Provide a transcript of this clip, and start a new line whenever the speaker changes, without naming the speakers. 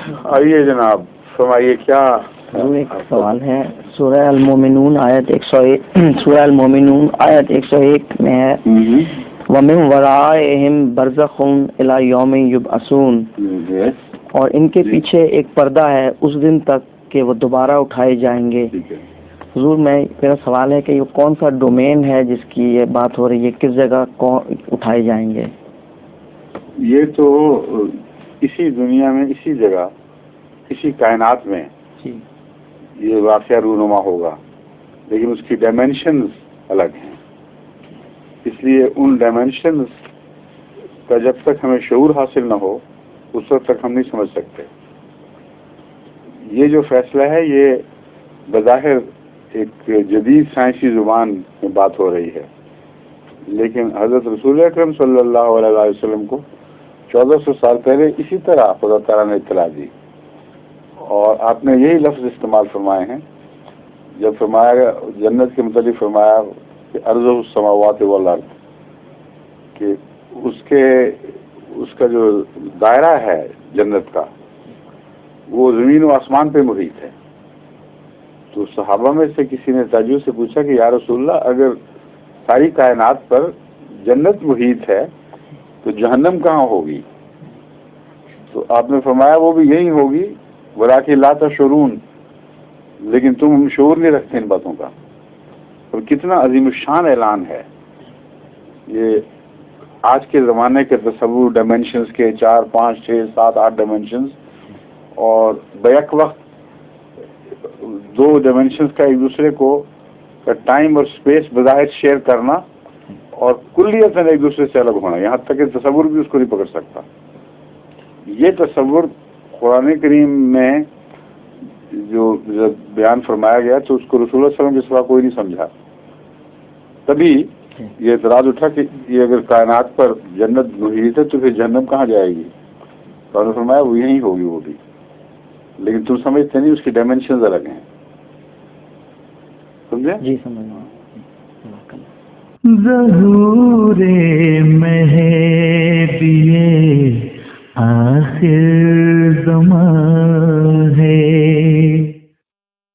آئیے جناب فرمائیے کیا
ایک سوال ہے سورہ المومنون آیت 101 سورہ المومنون آیت 101 میں ہے وَمِن وَرَائِهِمْ بَرْزَخٌ إِلَى يَوْمِ يُبْعَثُونَ، اور ان کے پیچھے ایک پردہ ہے اس دن تک کہ وہ دوبارہ اٹھائے جائیں گے۔ حضور میرا سوال ہے کہ یہ کون سا ڈومین ہے جس کی یہ بات ہو رہی ہے، کس جگہ اٹھائے جائیں گے؟
یہ تو اسی دنیا میں، اسی جگہ، اسی کائنات میں یہ واقعہ رونما ہوگا، لیکن اس کی ڈائمینشنز الگ ہیں۔ اس لیے ان ڈائمینشنز کا جب تک ہمیں شعور حاصل نہ ہو اس وقت تک ہم نہیں سمجھ سکتے۔ یہ جو فیصلہ ہے یہ بظاہر ایک جدید سائنسی زبان میں بات ہو رہی ہے، لیکن حضرت رسول اکرم صلی اللہ علیہ وسلم کو 1400 سال پہلے اسی طرح خدا تعالیٰ نے اطلاع دی، اور آپ نے یہی لفظ استعمال فرمائے ہیں جب فرمایا جنت کے متعلق فرمایا کہ ارض السماوات والارض، کہ اس کا جو دائرہ ہے جنت کا وہ زمین و آسمان پہ محیط ہے۔ تو صحابہ میں سے کسی نے تعجب سے پوچھا کہ یا رسول اللہ، اگر ساری کائنات پر جنت محیط ہے تو جہنم کہاں ہوگی؟ تو آپ نے فرمایا وہ بھی یہی ہوگی، ولاکن لا تشعرون، لیکن تم شعور نہیں رکھتے ان باتوں کا۔ اور کتنا عظیم الشان اعلان ہے یہ! آج کے زمانے کے تصور ڈائمینشنز کے 4 5 6 7 8 ڈائمینشنز، اور بیک وقت 2 ڈائمینشنز کا ایک دوسرے کو ٹائم اور اسپیس بظاہر شیئر کرنا، اور کلیتاً ایک دوسرے سے الگ ہونا، یہاں تک کہ تصور بھی اس کو نہیں پکڑ سکتا۔ یہ تصور قرآن کریم میں جو بیان فرمایا گیا تو اس کو رسول اللہ صلی اللہ علیہ وسلم کے سوا کوئی نہیں سمجھا۔ تبھی یہ اعتراض اٹھا کہ یہ اگر کائنات پر جنت محیط ہے تو پھر جہنم کہاں جائے گی؟ تو انہوں نے فرمایا وہ یہیں ہوگی، وہ بھی، لیکن تم سمجھتے نہیں، اس کی ڈائمینشنز الگ ہیں۔ سمجھے؟
جی سمجھا۔
ظہور مہدی آخر